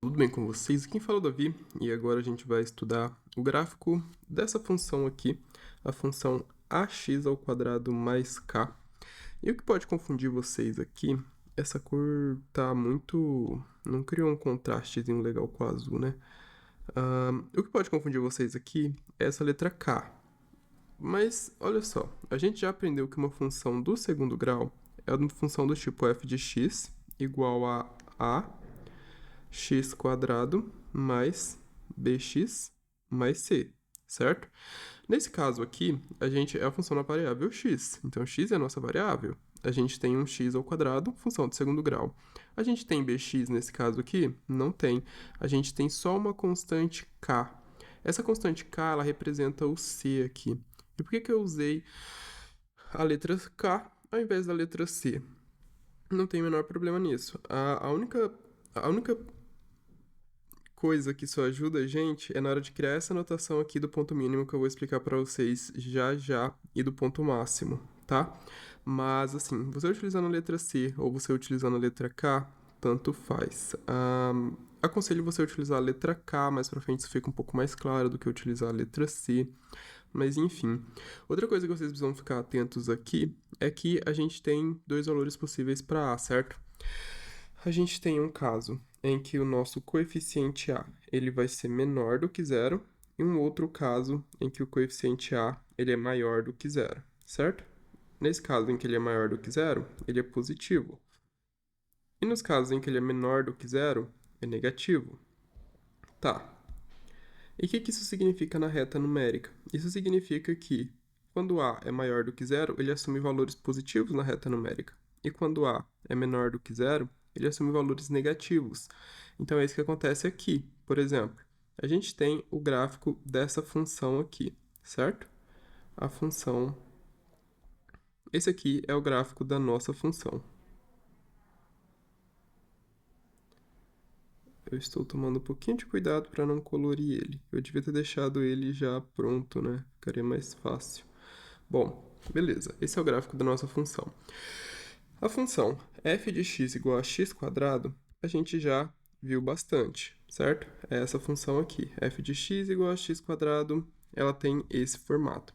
Tudo bem com vocês? Quem fala é o Davi e agora a gente vai estudar o gráfico dessa função aqui, a função ax ao quadrado mais k. E o que pode confundir vocês aqui, essa cor tá muito... não criou um contrastezinho legal com o azul, né? O que pode confundir vocês aqui é essa letra k. Mas, olha só, a gente já aprendeu que uma função do segundo grau é uma função do tipo f de x igual a x quadrado mais bx mais c, certo? Nesse caso aqui, a gente é a função da variável x. Então, x é a nossa variável. A gente tem um x ao quadrado, função de segundo grau. A gente tem bx nesse caso aqui? Não tem. A gente tem só uma constante k. Essa constante k, ela representa o c aqui. E por que eu usei a letra k ao invés da letra c? Não tem o menor problema nisso. A única coisa que isso ajuda a gente é na hora de criar essa notação aqui do ponto mínimo que eu vou explicar para vocês já já e do ponto máximo, tá? Mas assim, você utilizando a letra C ou você utilizando a letra K, tanto faz. Aconselho você utilizar a letra K, mais pra frente isso fica um pouco mais claro do que utilizar a letra C, mas enfim. Outra coisa que vocês precisam ficar atentos aqui é que a gente tem dois valores possíveis para A, certo? A gente tem um caso em que o nosso coeficiente A ele vai ser menor do que zero e um outro caso em que o coeficiente A ele é maior do que zero, certo? Nesse caso em que ele é maior do que zero, ele é positivo. E nos casos em que ele é menor do que zero, é negativo. Tá. E o que isso significa na reta numérica? Isso significa que quando A é maior do que zero, ele assume valores positivos na reta numérica. E quando A é menor do que zero, ele assume valores negativos. Então é isso que acontece aqui. Por exemplo, a gente tem o gráfico dessa função aqui, certo? A função... Esse aqui é o gráfico da nossa função. Eu estou tomando um pouquinho de cuidado para não colorir ele. Eu devia ter deixado ele já pronto, né? Ficaria mais fácil. Bom, beleza. Esse é o gráfico da nossa função. A função f de x igual a x quadrado, a gente já viu bastante, certo? É essa função aqui, f de x igual a x quadrado, ela tem esse formato.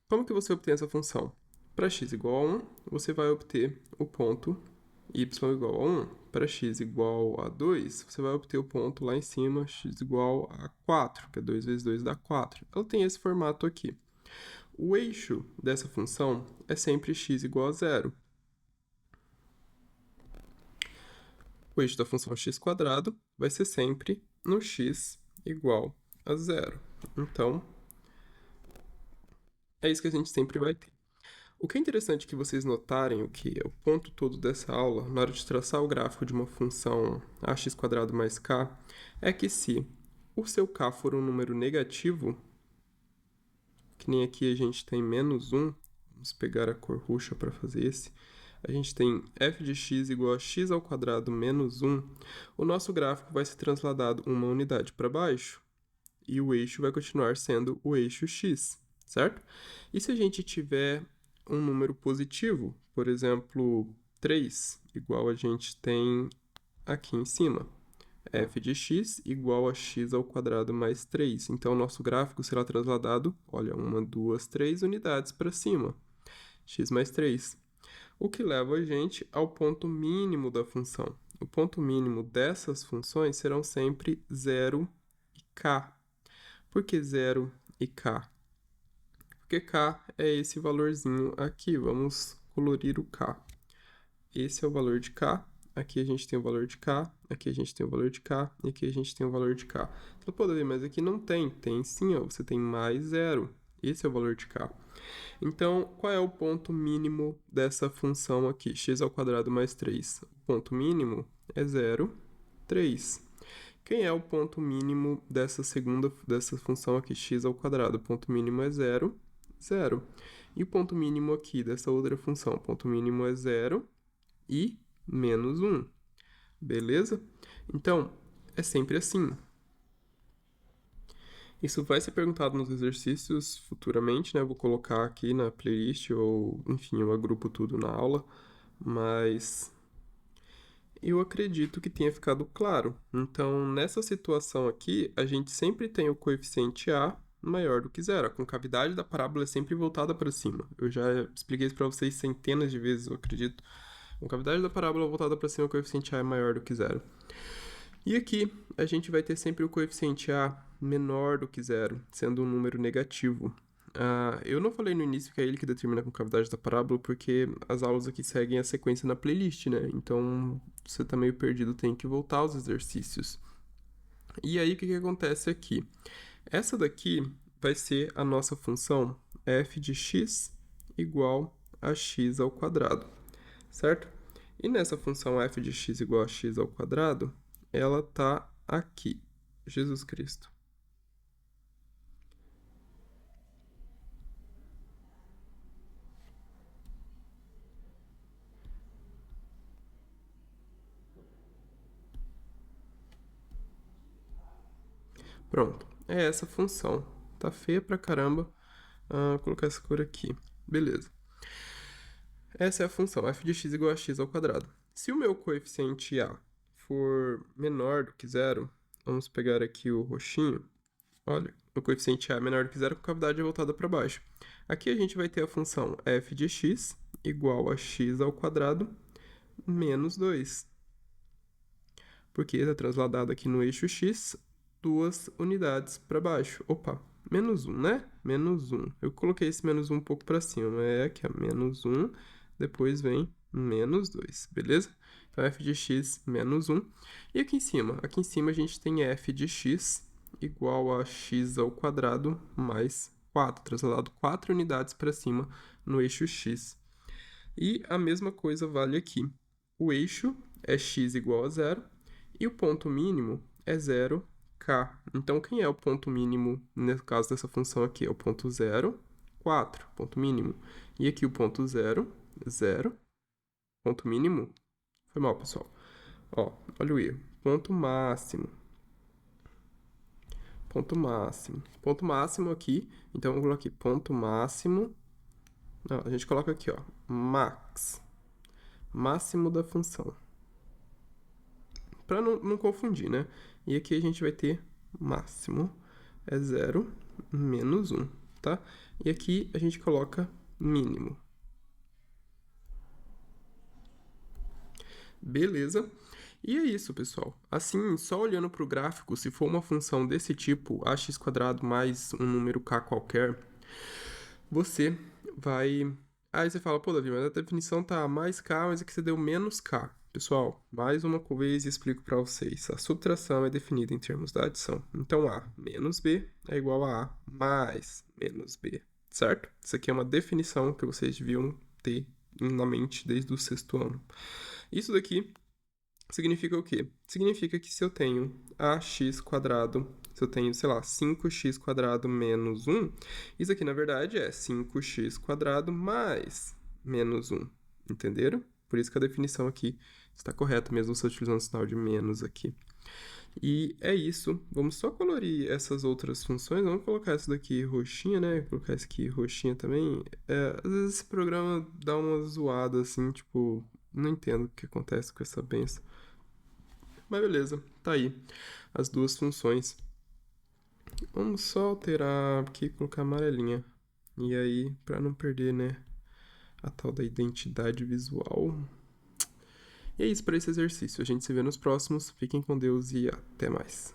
Como que você obtém essa função? Para x igual a 1, você vai obter o ponto y igual a 1. Para x igual a 2, você vai obter o ponto lá em cima, x igual a 4, que é 2 vezes 2 dá 4. Ela tem esse formato aqui. O eixo dessa função é sempre x igual a 0. O eixo da função x quadrado vai ser sempre no x igual a 0. Então, é isso que a gente sempre vai ter. O que é interessante que vocês notarem, o que é o ponto todo dessa aula, na hora de traçar o gráfico de uma função ax quadrado mais k, é que se o seu k for um número negativo, que nem aqui a gente tem menos 1, vamos pegar a cor roxa para fazer esse, a gente tem f de x igual a x ao quadrado menos 1, o nosso gráfico vai ser transladado uma unidade para baixo e o eixo vai continuar sendo o eixo x, certo? E se a gente tiver um número positivo, por exemplo, 3, igual a gente tem aqui em cima, f de x igual a x ao quadrado mais 3. Então, o nosso gráfico será transladado, olha, 1, 2, 3 unidades para cima, x mais 3. O que leva a gente ao ponto mínimo da função. O ponto mínimo dessas funções serão sempre 0 e k. Por que 0 e k? Porque k é esse valorzinho aqui. Vamos colorir o k. Esse é o valor de k. Aqui a gente tem o valor de k. Aqui a gente tem o valor de k. E aqui a gente tem o valor de k. Então, pode ver, mas aqui não tem. Tem sim, ó. Você tem mais 0. Esse é o valor de k. Então, qual é o ponto mínimo dessa função aqui? X ao quadrado mais 3. O ponto mínimo é 0, 3. Quem é o ponto mínimo dessa função aqui, x ao quadrado? O ponto mínimo é 0, 0. E o ponto mínimo aqui dessa outra função? O ponto mínimo é 0 e menos 1. Beleza? Então, é sempre assim. Isso vai ser perguntado nos exercícios futuramente, né? Eu vou colocar aqui na playlist ou, enfim, eu agrupo tudo na aula. Mas Eu acredito que tenha ficado claro. Então, nessa situação aqui, a gente sempre tem o coeficiente A maior do que zero. A concavidade da parábola é sempre voltada para cima. Eu já expliquei isso para vocês centenas de vezes, eu acredito. A concavidade da parábola voltada para cima, o coeficiente A é maior do que zero. E aqui, a gente vai ter sempre o coeficiente A menor do que zero, sendo um número negativo. Eu não falei no início que é ele que determina a concavidade da parábola, porque as aulas aqui seguem a sequência na playlist, né? Então, você tá meio perdido, tem que voltar aos exercícios. E aí, o que acontece aqui? Essa daqui vai ser a nossa função f de x igual a x ao quadrado, certo? E nessa função f de x igual a x ao quadrado, ela tá aqui, Jesus Cristo. Pronto, é essa função. Tá feia pra caramba. Vou colocar essa cor aqui. Beleza. Essa é a função, f de x igual a x ao quadrado. Se o meu coeficiente a for menor do que zero, vamos pegar aqui o roxinho. Olha, o coeficiente a é menor do que zero, a concavidade é voltada para baixo. Aqui a gente vai ter a função f de x igual a x ao quadrado menos 2. Porque está trasladado aqui no eixo x, 2 unidades para baixo. Opa, menos 1, né? Menos 1. Eu coloquei esse menos 1 um pouco para cima, mas é aqui, ó, menos 1, depois vem menos 2, beleza? Então, f de x menos 1. E aqui em cima a gente tem f de x igual a x ao quadrado mais 4, trasladado 4 unidades para cima no eixo x. E a mesma coisa vale aqui. O eixo é x igual a zero, e o ponto mínimo é 0k. Então, quem é o ponto mínimo, no caso dessa função aqui? É o ponto 0, 4, ponto mínimo. E aqui o ponto 0, 0, ponto mínimo. Foi mal, pessoal. Ó, olha o erro. Ponto máximo. Ponto máximo. Ponto máximo aqui. Então, vamos colocar aqui ponto máximo. Não, a gente coloca aqui, ó, max. Máximo da função. Para não confundir, né? E aqui a gente vai ter máximo é 0 menos 1, tá? E aqui a gente coloca mínimo. Beleza? E é isso, pessoal. Assim, só olhando para o gráfico, se for uma função desse tipo, ax² mais um número k qualquer, você vai... Aí você fala, pô, Davi, mas a definição tá mais k, mas aqui você deu menos k. Pessoal, mais uma vez explico para vocês. A subtração é definida em termos da adição. Então, A menos B é igual a A mais menos B, certo? Isso aqui é uma definição que vocês deviam ter na mente desde o 6º ano. Isso daqui significa o quê? Significa que se eu tenho ax², se eu tenho, sei lá, 5x² menos 1, isso aqui, na verdade, é 5x² mais menos 1. Entenderam? Por isso que a definição aqui está correta, mesmo você utilizando o sinal de menos aqui. E é isso. Vamos só colorir essas outras funções. Vamos colocar essa daqui roxinha, né? Vou colocar essa aqui roxinha também. Às vezes esse programa dá uma zoada, assim, tipo... Não entendo o que acontece com essa benção. Mas beleza, tá aí as duas funções. Vamos só alterar aqui e colocar amarelinha. E aí, para não perder, né, a tal da identidade visual. E é isso para esse exercício. A gente se vê nos próximos. Fiquem com Deus e até mais.